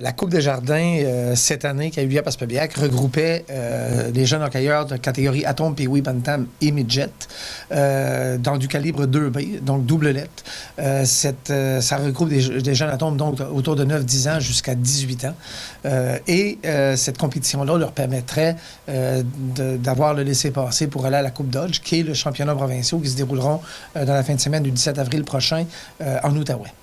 La Coupe des Jardins, cette année, qui a eu lieu à Passepébiac, regroupait des jeunes hockeyeurs de catégorie Atome, Pee-Wee, Bantam et Midget dans du calibre 2B, donc double lettre. Ça regroupe des jeunes Atomes donc autour de 9-10 ans jusqu'à 18 ans. Cette compétition-là leur permettrait d'avoir le laissez-passer pour aller à la Coupe Dodge, qui est le championnat provincial qui se dérouleront dans la fin de semaine du 17 avril prochain en Outaouais.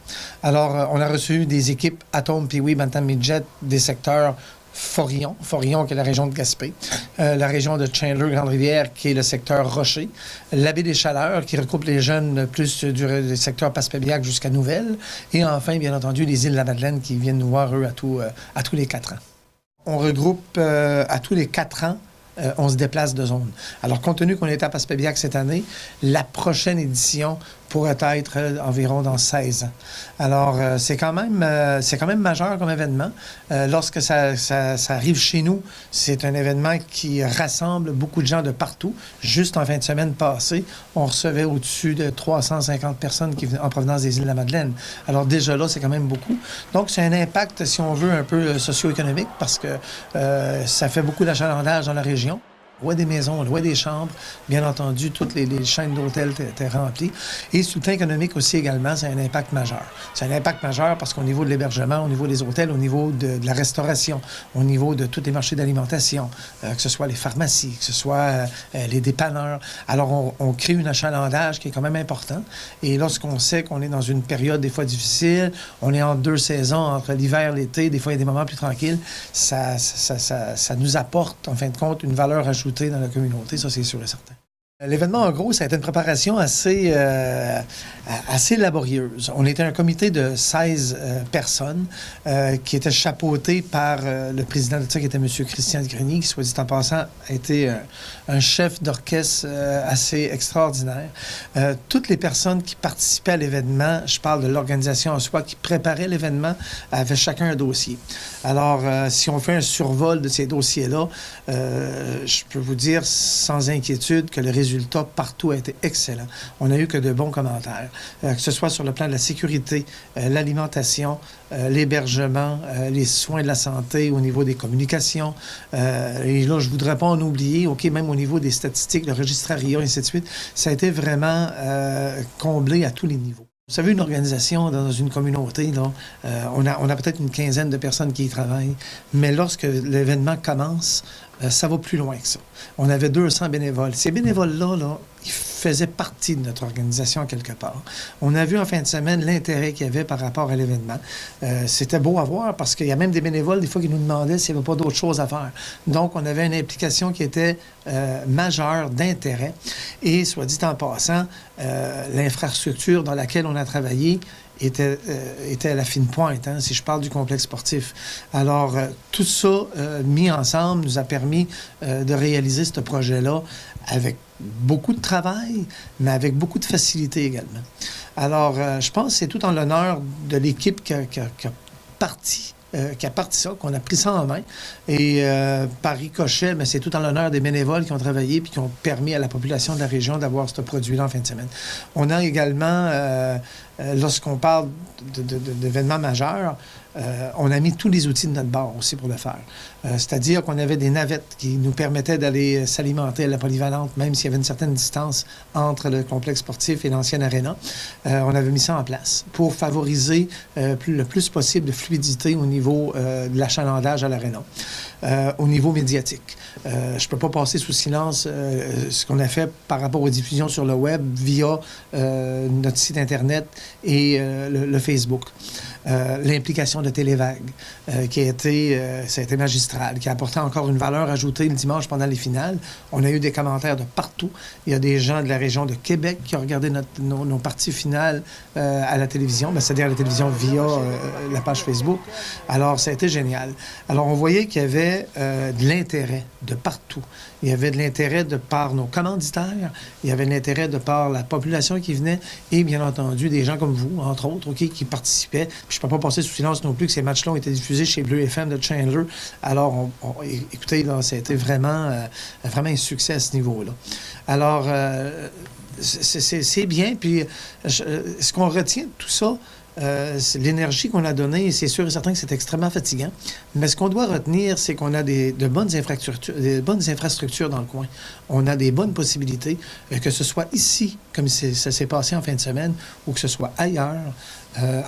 Alors, on a reçu des équipes Atome, Pee-Wee, Bantam, Midget des secteurs Forillon qui est la région de Gaspé, la région de Chandler, Grande-Rivière qui est le secteur Rocher, la baie des Chaleurs qui regroupe les jeunes plus du secteur Passepébiac jusqu'à Nouvelle, et enfin, bien entendu, les îles de la Madeleine qui viennent nous voir, eux, à tous les 4 ans. On regroupe à tous les 4 ans. On se déplace de zone. Alors, compte tenu qu'on est à Passepébiac cette année, la prochaine édition pourrait être environ dans 16 ans. Alors, c'est quand même majeur comme événement. Lorsque ça arrive chez nous, c'est un événement qui rassemble beaucoup de gens de partout. Juste en fin de semaine passée, on recevait au-dessus de 350 personnes qui venaient en provenance des îles de la Madeleine. Alors, déjà là, c'est quand même beaucoup. Donc, c'est un impact, si on veut, un peu socio-économique parce que ça fait beaucoup d'achalandage dans la région. Louer des maisons, louer des chambres, bien entendu, toutes les chaînes d'hôtels étaient remplies. Et sur le plan économique aussi également, c'est un impact majeur. C'est un impact majeur parce qu'au niveau de l'hébergement, au niveau des hôtels, au niveau de la restauration, au niveau de tous les marchés d'alimentation, que ce soit les pharmacies, que ce soit les dépanneurs. Alors, on crée un achalandage qui est quand même important. Et lorsqu'on sait qu'on est dans une période des fois difficile, on est en 2 saisons, entre l'hiver et l'été, des fois il y a des moments plus tranquilles, ça nous apporte, en fin de compte, une valeur ajoutée dans la communauté, ça c'est sûr et certain. L'événement, en gros, ça a été une préparation assez laborieuse. On était un comité de 16 personnes qui était chapeauté par le président de ça, qui était M. Christian Grenier, qui, soit dit en passant, a été un chef d'orchestre assez extraordinaire. Toutes les personnes qui participaient à l'événement, je parle de l'organisation en soi, qui préparait l'événement, avaient chacun un dossier. Alors, si on fait un survol de ces dossiers-là, je peux vous dire sans inquiétude que le résultat partout a été excellent. On n'a eu que de bons commentaires, que ce soit sur le plan de la sécurité, l'alimentation, l'hébergement, les soins de la santé, au niveau des communications. Et là, je ne voudrais pas en oublier, OK, même au niveau des statistiques, le registrariat, et ainsi de suite. Ça a été vraiment comblé à tous les niveaux. Vous savez, une organisation dans une communauté, là, on a peut-être une quinzaine de personnes qui y travaillent, mais lorsque l'événement commence, ça va plus loin que ça. On avait 200 bénévoles. Ces bénévoles-là, ils faisaient partie de notre organisation quelque part. On a vu en fin de semaine l'intérêt qu'il y avait par rapport à l'événement. C'était beau à voir parce qu'il y a même des bénévoles, des fois, qui nous demandaient s'il n'y avait pas d'autres choses à faire. Donc, on avait une implication qui était majeure d'intérêt. Et, soit dit en passant, l'infrastructure dans laquelle on a travaillé était à la fine pointe, si je parle du complexe sportif. Alors, tout ça mis ensemble nous a permis de réaliser ce projet-là avec beaucoup de travail, mais avec beaucoup de facilité également. Alors, je pense que c'est tout en l'honneur de l'équipe qui a parti ça, qu'on a pris ça en main. Et par ricochet, mais c'est tout en l'honneur des bénévoles qui ont travaillé puis qui ont permis à la population de la région d'avoir ce produit-là en fin de semaine. On a également, lorsqu'on parle d'événements majeurs, on a mis tous les outils de notre bord aussi pour le faire. C'est-à-dire qu'on avait des navettes qui nous permettaient d'aller s'alimenter à la polyvalente, même s'il y avait une certaine distance entre le complexe sportif et l'ancienne aréna. On avait mis ça en place pour favoriser le plus possible de fluidité au niveau de l'achalandage à l'aréna. Au niveau médiatique. Je ne peux pas passer sous silence ce qu'on a fait par rapport aux diffusions sur le web via notre site Internet et le Facebook. L'implication de Télévague, ça a été magistral, qui a apporté encore une valeur ajoutée le dimanche pendant les finales. On a eu des commentaires de partout. Il y a des gens de la région de Québec qui ont regardé nos parties finales à la télévision, c'est-à-dire à la télévision via la page Facebook. Alors, ça a été génial. Alors, on voyait qu'il y avait de l'intérêt de partout. Il y avait de l'intérêt de par nos commanditaires, il y avait de l'intérêt de par la population qui venait et, bien entendu, des gens comme vous, entre autres, OK, qui participaient. Puis je ne peux pas passer sous silence non plus que ces matchs-là ont été diffusés chez Bleu FM de Chandler. Alors, écoutez, là, ça a été vraiment un succès à ce niveau-là. Alors, c'est bien. Puis, ce qu'on retient de tout ça, l'énergie qu'on a donnée, c'est sûr et certain que c'est extrêmement fatigant. Mais ce qu'on doit retenir, c'est qu'on a de bonnes infrastructures dans le coin. On a des bonnes possibilités, que ce soit ici, comme ça s'est passé en fin de semaine, ou que ce soit ailleurs,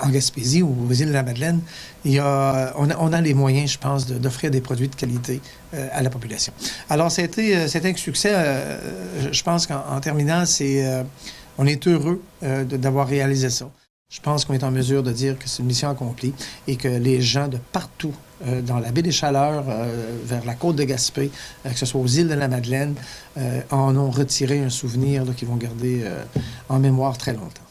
en Gaspésie ou aux îles de la Madeleine. On a les moyens, je pense, d'offrir des produits de qualité à la population. Alors, c'était un succès. Je pense qu'en terminant, on est heureux d'avoir réalisé ça. Je pense qu'on est en mesure de dire que c'est une mission accomplie et que les gens de partout, dans la baie des Chaleurs, vers la côte de Gaspé, que ce soit aux îles de la Madeleine, en ont retiré un souvenir qu'ils vont garder en mémoire très longtemps.